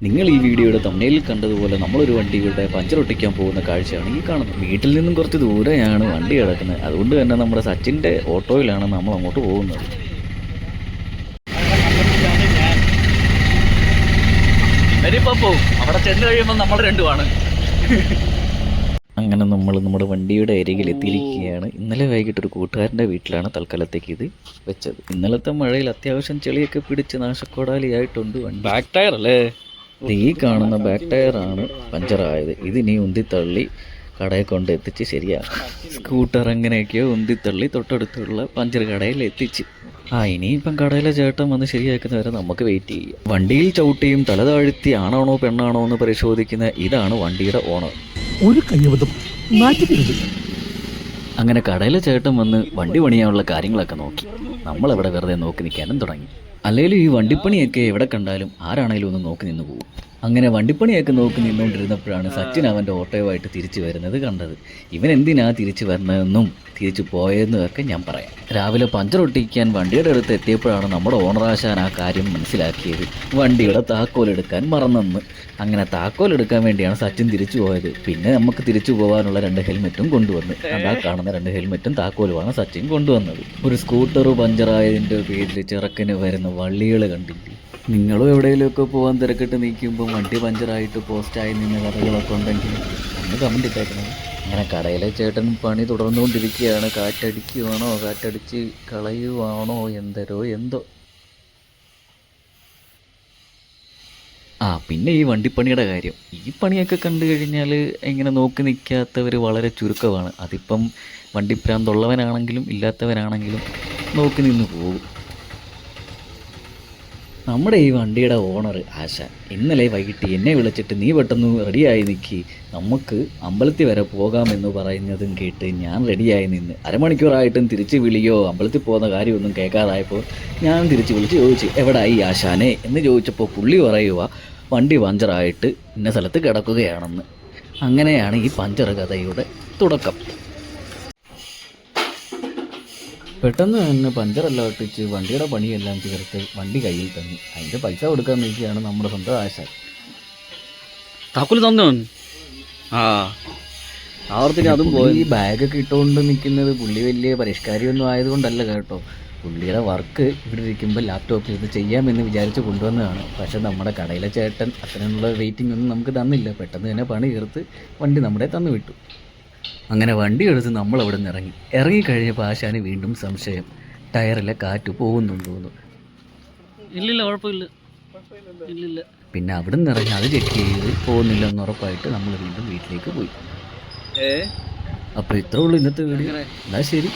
നിങ്ങൾ ഈ വീഡിയോയുടെ തമ്മിലിൽ കണ്ടതുപോലെ നമ്മളൊരു വണ്ടിയുടെ പഞ്ചറൊട്ടിക്കാൻ പോകുന്ന കാഴ്ചയാണ് ഈ കാണുന്നത്. വീട്ടിൽ നിന്നും കുറച്ച് ദൂരെയാണ് വണ്ടി കിടക്കുന്നത്. അതുകൊണ്ട് തന്നെ നമ്മുടെ സച്ചിൻ്റെ ഓട്ടോയിലാണ് നമ്മൾ അങ്ങോട്ട് പോകുന്നത്. അവിടെ ചെന്ന് കഴിയുമ്പോൾ നമ്മൾ രണ്ടുമാണ്. അങ്ങനെ നമ്മൾ നമ്മുടെ വണ്ടിയുടെ അരികിൽ എത്തിയിരിക്കുകയാണ്. ഇന്നലെ വൈകിട്ട് ഒരു കൂട്ടുകാരൻ്റെ വീട്ടിലാണ് തൽക്കാലത്തേക്ക് ഇത് വെച്ചത്. ഇന്നലത്തെ മഴയിൽ അത്യാവശ്യം ചെളിയൊക്കെ പിടിച്ച് നാശക്കോടാലിയായിട്ടുണ്ട്. ബാക്ക് ടയർ അല്ലേ, ഈ കാണുന്ന ബാക്ക് ടയറാണ് പഞ്ചറായത്. ഇതിനി ഉന്തിത്തള്ളി കടയിൽ കൊണ്ട് എത്തിച്ച് ശരിയാക്കും. സ്കൂട്ടർ എങ്ങനെയൊക്കെയോ ഉന്തിത്തള്ളി തൊട്ടടുത്തുള്ള പഞ്ചർ കടയിൽ എത്തിച്ച് ഇനിയിപ്പം കടയിലെ ചേട്ടൻ വന്ന് ശരിയാക്കുന്നവരെ നമുക്ക് വെയിറ്റ് ചെയ്യാം. വണ്ടിയിൽ ചവിട്ടിയും തല താഴ്ത്തി ആണാണോ പെണ്ണാണോ എന്ന് പരിശോധിക്കുന്ന ഇതാണ് വണ്ടിയുടെ ഓണർ. ഒരു കയ്യബദ്ധം മാറ്റിക്കരുത്. അങ്ങനെ കടയിലെ ചേട്ടൻ വന്ന് വണ്ടി പണിയാനുള്ള കാര്യങ്ങളൊക്കെ നോക്കി. നമ്മളവിടെ വെറുതെ നോക്കി നിൽക്കാനും തുടങ്ങി. അല്ലെങ്കിലും ഈ വണ്ടിപ്പണിയൊക്കെ എവിടെ കണ്ടാലും ആരാണേലും ഒന്ന് നോക്കി നിന്ന് പോകും. അങ്ങനെ വണ്ടിപ്പണിയൊക്കെ നോക്കി നിന്നുകൊണ്ടിരുന്നപ്പോഴാണ് സച്ചിൻ അവൻ്റെ ഓട്ടോയുമായിട്ട് തിരിച്ചു വരുന്നത് കണ്ടത്. ഇവൻ എന്തിനാ തിരിച്ചു വരുന്നതെന്നും തിരിച്ചു പോയതെന്നും ഒക്കെ ഞാൻ പറയാം. രാവിലെ പഞ്ചർ ഒട്ടിക്കാൻ വണ്ടിയുടെ അടുത്ത് എത്തിയപ്പോഴാണ് നമ്മുടെ ഓണറാശാൻ ആ കാര്യം മനസ്സിലാക്കിയത്. വണ്ടിയുടെ താക്കോലെടുക്കാൻ മറന്നെന്ന്. അങ്ങനെ താക്കോലെടുക്കാൻ വേണ്ടിയാണ് സച്ചിൻ തിരിച്ചു പോയത്. പിന്നെ നമുക്ക് തിരിച്ചു പോകാനുള്ള 2 ഹെൽമെറ്റും കൊണ്ടുവന്ന്. അതാ കാണുന്ന 2 ഹെൽമെറ്റും താക്കോലുമാണ് സച്ചിൻ കൊണ്ടുവന്നത്. ഒരു സ്കൂട്ടർ പഞ്ചറായതിൻ്റെ പേരിൽ ചെറുക്കന് വരുന്ന വള്ളികൾ കണ്ടില്ലേ? നിങ്ങളും എവിടെയെങ്കിലുമൊക്കെ പോകാൻ തിരക്കിട്ട് നിൽക്കുമ്പോൾ വണ്ടി പഞ്ചറായിട്ട് പോസ്റ്റായി നിന്ന കഥകളൊക്കെ ഉണ്ടെങ്കിൽ ഒന്ന് കമൻ്റ് ഇട്ടേക്കണം. അങ്ങനെ കടയിലെ ചേട്ടൻ പണി തുടർന്നുകൊണ്ടിരിക്കുകയാണ്. കാറ്റടിക്കുവാണോ കാറ്റടിച്ച് കളയുവാണോ എന്തോ. പിന്നെ ഈ വണ്ടിപ്പണിയുടെ കാര്യം. ഈ പണിയൊക്കെ കണ്ടു കഴിഞ്ഞാൽ ഇങ്ങനെ നോക്കി നിൽക്കാത്തവർ വളരെ ചുരുക്കമാണ്. അതിപ്പം വണ്ടിപ്രാന്തുള്ളവനാണെങ്കിലും ഇല്ലാത്തവനാണെങ്കിലും നോക്കി നിന്ന് പോകും. നമ്മുടെ ഈ വണ്ടിയുടെ ഓണർ ആശാൻ ഇന്നലെ വൈകിട്ട് എന്നെ വിളിച്ചിട്ട് നീ പെട്ടെന്ന് റെഡിയായി നിൽക്കി, നമുക്ക് അമ്പലത്തിൽ വരെ പോകാമെന്ന് പറയുന്നതും കേട്ട് ഞാൻ റെഡിയായി നിന്ന്. അരമണിക്കൂറായിട്ടും തിരിച്ച് വിളിയോ അമ്പലത്തിൽ പോകുന്ന കാര്യമൊന്നും കേൾക്കാതായപ്പോൾ ഞാൻ തിരിച്ച് വിളിച്ച് ചോദിച്ചു, എവിടായി ആശാനെ എന്ന് ചോദിച്ചപ്പോൾ പുള്ളി പറയുക വണ്ടി പഞ്ചറായിട്ട് ഇന്ന സ്ഥലത്ത് കിടക്കുകയാണെന്ന്. അങ്ങനെയാണ് ഈ പഞ്ചർ കഥയുടെ തുടക്കം. പെട്ടെന്ന് തന്നെ പഞ്ചറെല്ലാം ഒട്ടിച്ച് വണ്ടിയുടെ പണിയെല്ലാം തീർത്ത് വണ്ടി കയ്യിൽ തന്നു. അതിൻ്റെ പൈസ കൊടുക്കാൻ നോക്കിയാണ് നമ്മുടെ സ്വന്തം ആശാൻ. താക്കോല് തന്നോ? ആവർത്തിന് അതും പോയി. ഈ ബാഗൊക്കെ ഇട്ടുകൊണ്ട് നിൽക്കുന്നത് പുള്ളി വലിയ പരിഷ്കാരിയൊന്നും ആയതുകൊണ്ടല്ല കേട്ടോ. പുള്ളിയുടെ വർക്ക് ഇവിടെ ഇരിക്കുമ്പോൾ ലാപ്ടോപ്പിൽ ഇത് ചെയ്യാമെന്ന് വിചാരിച്ച് കൊണ്ടുവന്നതാണ്. പക്ഷേ നമ്മുടെ കടയിലെ ചേട്ടൻ അത്തരമുള്ള വെയിറ്റിംഗ് ഒന്നും നമുക്ക് തന്നില്ല. പെട്ടെന്ന് തന്നെ പണി തീർത്ത് വണ്ടി നമ്മുടെ തന്നു വിട്ടു. അങ്ങനെ വണ്ടി എടുത്ത് നമ്മൾ അവിടെ നിന്ന് ഇറങ്ങിക്കഴിഞ്ഞപ്പോൾ ആശാന് വീണ്ടും സംശയം, ടയറിലെ കാറ്റ് പോകുന്നുണ്ടോന്ന്. ഇല്ലില്ല, കുഴപ്പമില്ല. പിന്നെ അവിടെ നിന്ന് ഇറങ്ങി അത് ചെക്ക് ചെയ്ത് പോകുന്നില്ലെന്ന് ഉറപ്പായിട്ട് നമ്മൾ വീണ്ടും വീട്ടിലേക്ക് പോയി. അപ്പോൾ ഇത്രേ ഉള്ളൂ ഇന്നത്തെ വീഡിയോ. എന്നാൽ ശരി.